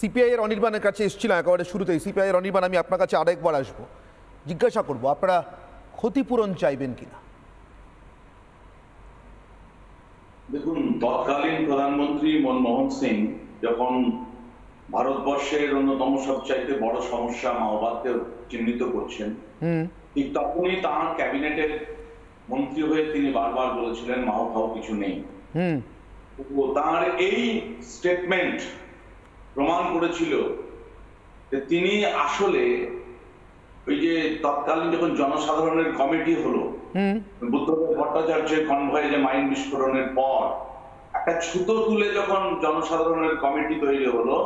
CPI এর অনির্বাণের কাছে এসেছিলাম একেবারে শুরুতেই। সিপিআই এর অনির্বাণ, আমি আপনার কাছে আরেকবার আসবো, জিজ্ঞাসা করব আপনারা ক্ষতিপূরণ চাইবেন কিনা। দেখুন, তৎকালীন প্রধানমন্ত্রী মনমোহন সিং যখন ভারতবর্ষের অন্যতম সবচাইতে বড় সমস্যা মাওবাদকে চিহ্নিত করছেন, ঠিক তখনই তাঁর ক্যাবিনেটের মন্ত্রী হয়ে তিনি বারবার বলেছিলেন মাও খাও কিছু নেই। তাঁর এই স্টেটমেন্ট প্রমাণ করেছিল যে তিনি আসলে ওই যে তৎকালীন যখন জনসাধারণের কমিটি হলো, বুদ্ধদেব ভট্টাচার্যের কনভয়ে যে মাইন বিস্ফোরণের পর একটা ছুতো তুলে যখন জনসাধারণের কমিটি তৈরি হলো,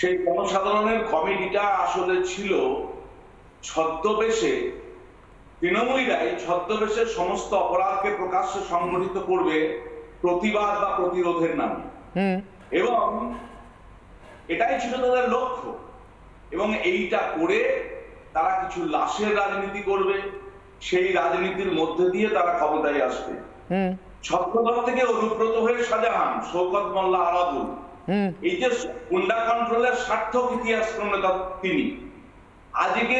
সেই জনসাধারণের কমিটিটা আসলে ছিল ছদ্মবেশে, তৃণমূলীরাই ছদ্মবেশে সমস্ত অপরাধকে প্রকাশ্যে সংগঠিত করবে প্রতিবাদ বা প্রতিরোধের নামে, এবং এটাই ছিল তাদের লক্ষ্য। এবং এইটা করে তারা কিছু লাশের রাজনীতি করবে, সেই রাজনীতির মধ্যে দিয়ে তারা ক্ষমতায় আসবে। ছত্রদল থেকে অনুব্রত হয়ে শাহজাহান, শওকত মোল্লা আরাবুল, এই যে গুন্ডা কন্ট্রোলের সার্থক ইতিহাস প্রণেতা তিনি, আজকে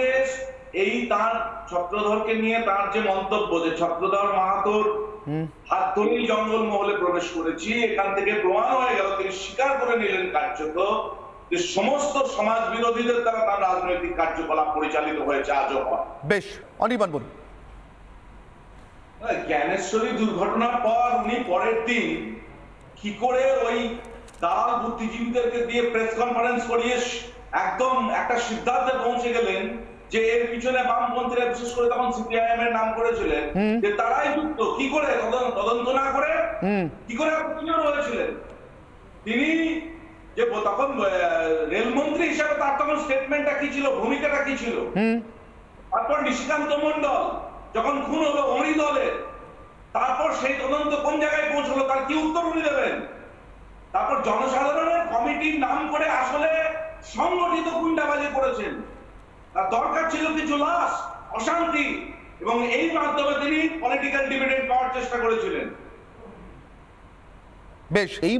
এই তার ছত্রধরকে নিয়ে তার যে মন্তব্য যে ছত্রধর মাহাতোর হাত ধরেই জঙ্গল মহলে প্রবেশ করেছি, এখান থেকে প্রমাণ হয়ে গেল, তিনি স্বীকার করে নিলেন কার্যত যে সমস্ত সমাজ বিরোধীদের দ্বারা তার রাজনৈতিক কার্যকলাপ পরিচালিত হয়েছে আজও। বেশ, অনির্বাণ বলুন। জ্ঞানেশ্বরী দুর্ঘটনার পর উনি পরের দিন কি করে ওই দালাল বুদ্ধিজীবীদেরকে দিয়ে প্রেস কনফারেন্স করিয়ে একদম একটা সিদ্ধান্তে পৌঁছে গেলেন যে এর পিছনে বামপন্থীরা, বিশেষ করে তখন সিপিআইএম এর নাম করেছিলেন, যে তারাই যুক্ত। কি করে তদন্ত না করে কি করে অপিনিয়ন হয়েছিলেন তিনি? যে তখন রেলমন্ত্রী হিসাবে তার তখন স্টেটমেন্টটা কি ছিল, ভূমিকাটা কি ছিল? তারপর নিশিকান্ত মন্ডল যখন খুন হলো অমরি দলের, তারপর সেই তদন্ত কোন জায়গায় পৌঁছলো, তার কি উত্তর উনি দেবেন? তারপর জনসাধারণের কমিটির নাম করে আসলে সংগঠিত গুন্ডাবাজি করেছেন। তার দরকার ছিল কিছু লাশ, অশান্তি, এবং এই মাধ্যমে তিনি পলিটিক্যাল ডিভিডেন্ড পাওয়ার চেষ্টা করেছিলেন। বেশ, এই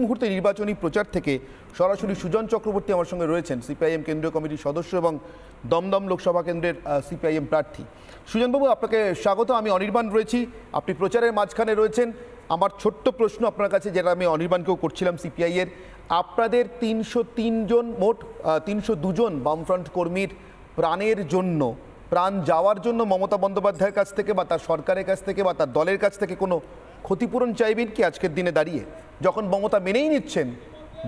মুহূর্তে নির্বাচনী প্রচার থেকে সরাসরি সুজন চক্রবর্তী আমার সঙ্গে রয়েছেন, সিপিআইএম কেন্দ্রীয় কমিটির সদস্য এবং দমদম লোকসভা কেন্দ্রের সিপিআইএম প্রার্থী। সুজনবাবু, আপনাকে স্বাগত। আমি অনির্বাণ রয়েছি, আপনি প্রচারের মাঝখানে রয়েছেন। আমার ছোট্ট প্রশ্ন আপনার কাছে, যেটা আমি অনির্বাণকেও করছিলাম সিপিআই এর, আপনাদের 303 জন, মোট 302 জন বামফ্রন্ট কর্মীর প্রাণ যাওয়ার জন্য মমতা বন্দ্যোপাধ্যায়ের কাছ থেকে বা তার সরকারের কাছ থেকে বা তার দলের কাছ থেকে কোনো ক্ষতিপূরণ চাইবেন কি আজকের দিনে দাঁড়িয়ে, যখন মমতা মেনেই নিচ্ছেন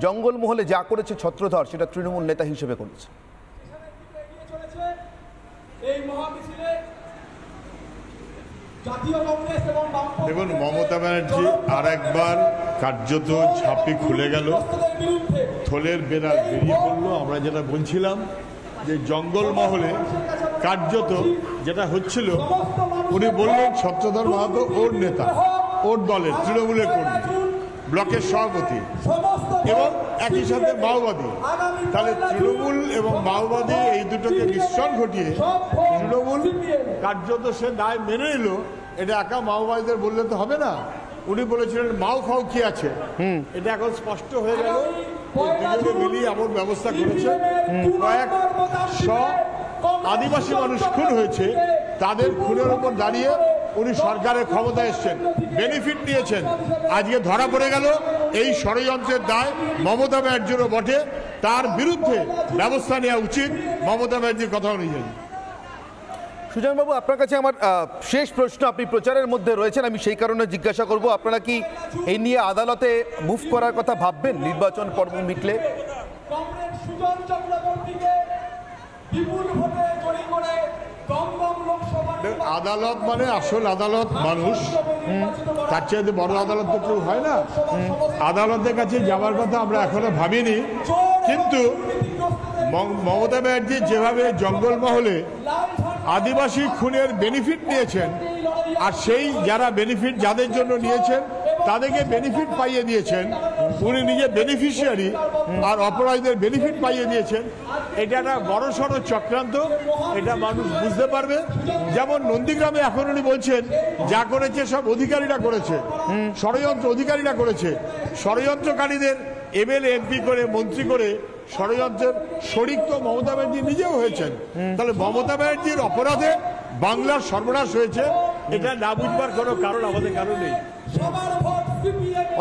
জঙ্গলমহলে যা করেছে ছত্রধর সেটা তৃণমূল নেতা হিসেবে করেছে? দেখুন, মমতা ব্যানার্জি আর একবার কার্যত ঝাঁপি খুলে গেল, থলের বেড়াল বেরিয়ে পড়লো। আমরা যেটা বলছিলাম যে জঙ্গলমহলে কার্যত যেটা হচ্ছিল, উনি বললেন ছত্রধর মাহাতো ওর নেতা, ওর দলের তৃণমূলের কর্মী, ব্লকের সভাপতি এবং একই সাথে মাওবাদী। তাহলে তৃণমূল এবং মাওবাদী এই দুটোকে মিশ্রণ ঘটিয়ে তৃণমূল কার্যত সে দায় মেনে নিল। এটা একা মাওবাদীদের বললে তো হবে না। উনি বলেছিলেন মাও খাও কি আছে, এটা এখন স্পষ্ট হয়ে গেল। দুজনে মিলিয়ে এমন ব্যবস্থা করেছে, কয়েকশো আদিবাসী মানুষ খুন হয়েছে, তাদের খুনের উপর দাঁড়িয়ে উনি সরকারের ক্ষমতায় এসছেন, বেনিফিট নিয়েছেন। আজকে ধরা পড়ে গেল এই ষড়যন্ত্রের দায় মমতা ব্যানার্জিরও বটে, তার বিরুদ্ধে ব্যবস্থা নেওয়া উচিত মমতা ব্যানার্জির কথা অনুযায়ী। সুজনবাবু, আপনার কাছে আমার শেষ প্রশ্ন, আপনি প্রচারের মধ্যে রয়েছেন, আমি সেই কারণে জিজ্ঞাসা করব, আপনারা কি এই নিয়ে আদালতে মুভ করার কথা ভাববেন নির্বাচন পর্ব মিটলে? আদালত মানে আসল আদালত মানুষ, তার চেয়ে বড় আদালত তো কেউ হয় না। আদালতের কাছে যাওয়ার কথা আমরা এখনো ভাবিনি, কিন্তু মমতা ব্যানার্জি যেভাবে জঙ্গলমহলে আদিবাসী খুনের বেনিফিট নিয়েছেন, আর সেই যারা বেনিফিট যাদের জন্য নিয়েছেন তাদেরকে বেনিফিট পাইয়ে দিয়েছেন, উনি নিজে বেনিফিশিয়ারি, আর অপরাধীদের বেনিফিট পাইয়ে দিয়েছেন। এটা একটা বড়সড় চক্রান্ত, এটা মানুষ বুঝতে পারবে। যেমন নন্দীগ্রামে এখন উনি বলছেন যা করেছে সব অধিকারীরা করেছে, ষড়যন্ত্র অধিকারীরা করেছে, ষড়যন্ত্রকারীদের এমএলএ এমপি করে মন্ত্রী করে ষড়যন্ত্রের শরিক তো মমতা ব্যানার্জি নিজেও হয়েছেন। তাহলে মমতা ব্যানার্জির অপরাধে বাংলার সর্বনাশ হয়েছে, এটা না বুঝবার কোনো কারণ আমাদের কারণ নেই।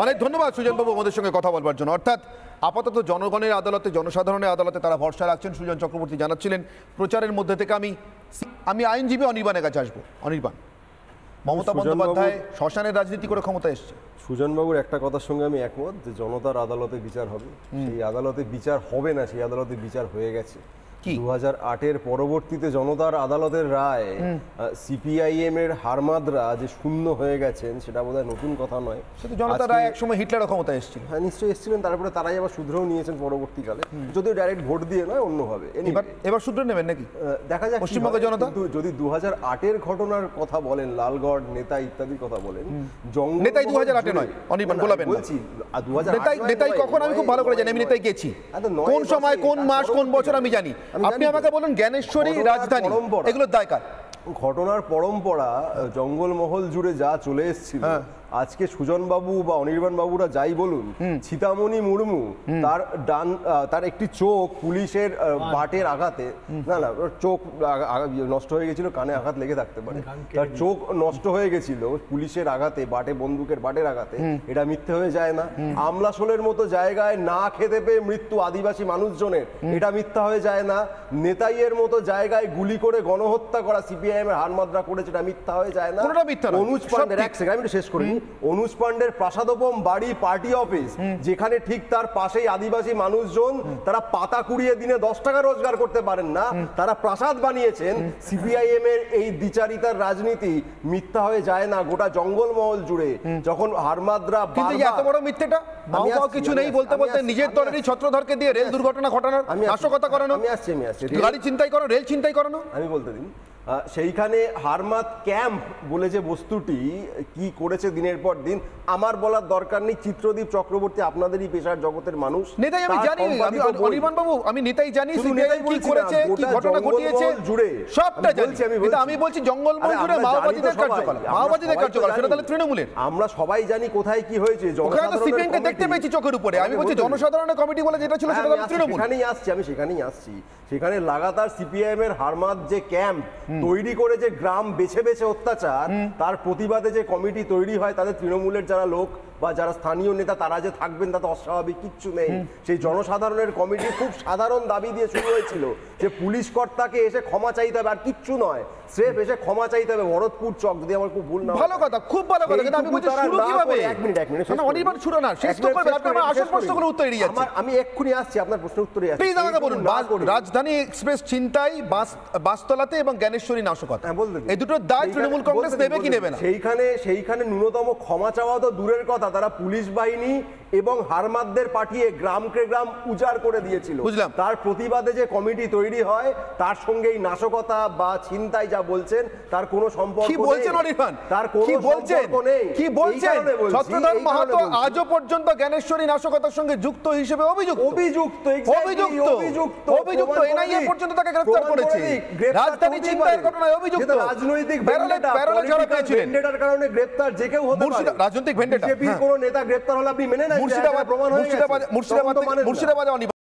অনেক ধন্যবাদ সুজনবাবু আমাদের সঙ্গে কথা বলবার জন্য। অর্থাৎ আপাতত জনগণের আদালতে, জনসাধারণের আদালতে তারা ভরসা রাখছেন। সুজন চক্রবর্তী জানাচ্ছিলেন প্রচারের মধ্যে থেকে আমি আইনজীবী অনির্বাণের কাছে আসবো। অনির্বাণ, মমতা বন্দ্যোপাধ্যায় শ্মশানের রাজনীতি করে ক্ষমতা এসছে। সুজনবাবুর একটা কথার সঙ্গে আমি একমত যে জনতার আদালতে বিচার হবে, সেই আদালতে বিচার হবে না, সেই আদালতে বিচার হয়ে গেছে। 2008-এর পরবর্তীতে জনতার আদালতের রায় সিপিআইএম এর হারমাদরা যে শূন্য হয়ে গেছেন সেটা বোধহয় নতুন কথা নয়। সেটা জনতার রায় একসময় হিটলারও ক্ষমতা এসেছিল। হ্যাঁ, নিশ্চয়ই এসেছিলেন, তারপরে তারাই আবার শুধরেও নিয়েছেন পরবর্তীকালে, যদিও ডাইরেক্ট ভোট দিয়ে নয়, অন্যভাবে। এবার শুধরে নেবেন নাকি দেখা যাক পশ্চিমবঙ্গের জনতা। যদি 2008-এর ঘটনার কথা বলেন, লালগড় নেতা ইত্যাদির কথা বলেন, নেতাই 2008-এ নয় অনির্বাণ, বলবেন বলছি নেতাই কখন আমি খুব ভালো করে জানি, আমি নেতাই গেছি, কোন সময় কোন মাস কোন বছর আমি জানি। আপনি আমাকে বলুন জ্ঞানেশ্বরী, রাজধানী, এগুলোর দায় কার? ঘটনার পরম্পরা জঙ্গলমহল জুড়ে যা চলে এসেছিল, আজকে সুজনবাবু বা অনির্বাণ বাবুরা যাই বলুন, সীতামণি মুর্মু তার একটি চোখ পুলিশের বাটের আঘাতে, না চোখ নষ্ট হয়ে গেছিল, কানে আঘাত লেগে থাকতে পারে, তার চোখ নষ্ট হয়ে গেছিল পুলিশের আঘাতে, বাটে বন্দুকের বাটের আঘাতে, এটা মিথ্যে হয়ে যায় না। আমলাশোলের মতো জায়গায় না খেতে পেয়ে মৃত্যু আদিবাসী মানুষজনের, এটা মিথ্যা হয়ে যায় না। নেতাইয়ের মতো জায়গায় গুলি করে গণহত্যা করা সিপিআইএম এর হারমাদরা করেছে, এটা মিথ্যা হয়ে যায় না। অনুজ পান্ডের, এক সেকেন্ড আমি শেষ করি, অনুজ পান্ডের প্রাসাদোপম বাড়ি পার্টি অফিস, যেখানে ঠিক তার পাশেই আদিবাসী মানুষজন তারা পাতা কুড়িয়ে দিনে 10 টাকা রোজগার করতে পারেন না, তারা প্রাসাদ বানিয়েছেন। সিপিআইএম এর এই দ্বিচারিতার রাজনীতি মিথ্যা হয়ে যায় না গোটা জঙ্গলমহল জুড়ে। যখন হারমাদরা এত বড় মিথ্যেটা কিছু নেই বলতে বলতে নিজের দলেরই ছত্রধরকে দিয়ে রেল দুর্ঘটনা ঘটানোর, নাশকতা করানো, আমি আসছি গাড়ি ছিনতাই করানো, রেল ছিনতাই করানো, আমি বলতে দিন। সেইখানে হারমাদ ক্যাম্প বলে যে বস্তুটি কি করেছে দিনের পর দিন, আমার বলার দরকার নেই। চিত্রদীপ চক্রবর্তী আপনাদেরই পেশার জগতের মানুষ, নেতাই আমি জানি, অনির্বাণ বাবু আমি নেতাই জানি সিপিআই কি করেছে, কি ঘটনা ঘটিয়েছে জুড়ে সবটা জানি। কিন্তু আমি বলছি জঙ্গলমহল জুড়ে মাওবাদীদের কার্যকলাপ, মাওবাদীদের কার্যকলাপ, সেটা তাহলে তৃণমূলের। আমরা সবাই জানি কোথায় কি হয়েছে, সিপিএমকে দেখতে পেয়েছি চোখের উপরে। আমি বলছি জনসাধারণের কমিটি বলে যেটা ছিল সেটা তাহলে তৃণমূল। সেখানেই আসছি। সেখানে লাগাতার সিপিআইএম এর হারমাদ যে ক্যাম্প তৈরি করে যে গ্রাম বেছে বেছে অত্যাচার, তার প্রতিবাদে যে কমিটি তৈরি হয়, তাদের তৃণমূলের যারা লোক বা যারা স্থানীয় নেতা তারা যে থাকবেন তাতে অস্বাভাবিক কিচ্ছু নেই। সেই জনসাধারণের কমিটি খুব সাধারণ দাবি দিয়ে শুরু হয়েছিল যে পুলিশ কর্তাকে এসে ক্ষমা চাইতে হবে, আর কিচ্ছু নয়, স্রেফ এসে ক্ষমা চাইতে হবে। ভরতপুর চক, যদি আমার খুব ভুল না, ভালো কথা, খুব ভালো কথা, কিন্তু আমি বলছি শুরু কিভাবে? এক মিনিট না অনির্বাণ শুরু না, শেষ তো করবেন, আপনি আমার আসল প্রশ্নগুলো উত্তর এড়িয়ে যাচ্ছেন। আমি এক্ষুনি আসছি আপনার প্রশ্নের উত্তরে আসছি। প্লিজ আমাকে বলুন, রাজধানী এক্সপ্রেস ছিনতাই, বাসতলাতে এবং জ্ঞানেশ্বরী নাশকতা, এই দুটো দায় তৃণমূল কংগ্রেস নেবে কি নেবে না? সেইখানে ন্যূনতম ক্ষমা চাওয়া তো দূরের কথা, তারা পুলিশ বাহিনী এবং হারমাদদের পাঠিয়ে গ্রামকে গ্রাম উজাড় করে দিয়েছিল। বুঝলাম। তার প্রতিবাদে যে কমিটি তৈরি হয়, তার সঙ্গে এই নাশকতা বা ছিনতাই যা বলছেন তার কোনো সম্পর্ক নেই। কি বলছেন অনির্বাণ? তার কোনো সম্পর্ক নেই। কি বলছেন? ছত্রধর মাহাতো আজও পর্যন্ত জ্ঞানেশ্বরী নাশকতার সঙ্গে যুক্ত হিসেবে অভিযুক্ত এনআইএ পর্যন্ত তাকে গ্রেফতার করেছে। রাজধানী ছিনতাইয়ের ঘটনায় অভিযুক্ত, রাজনৈতিক ভেন্ডেটার কারণে গ্রেফতার যে কেউ হতে পারে। রাজনৈতিক ভেন্ডেটা, বিজেপির কোনো নেতা গ্রেফতার হলে আপনি মেনে নেন? মুর্শিদাবাদে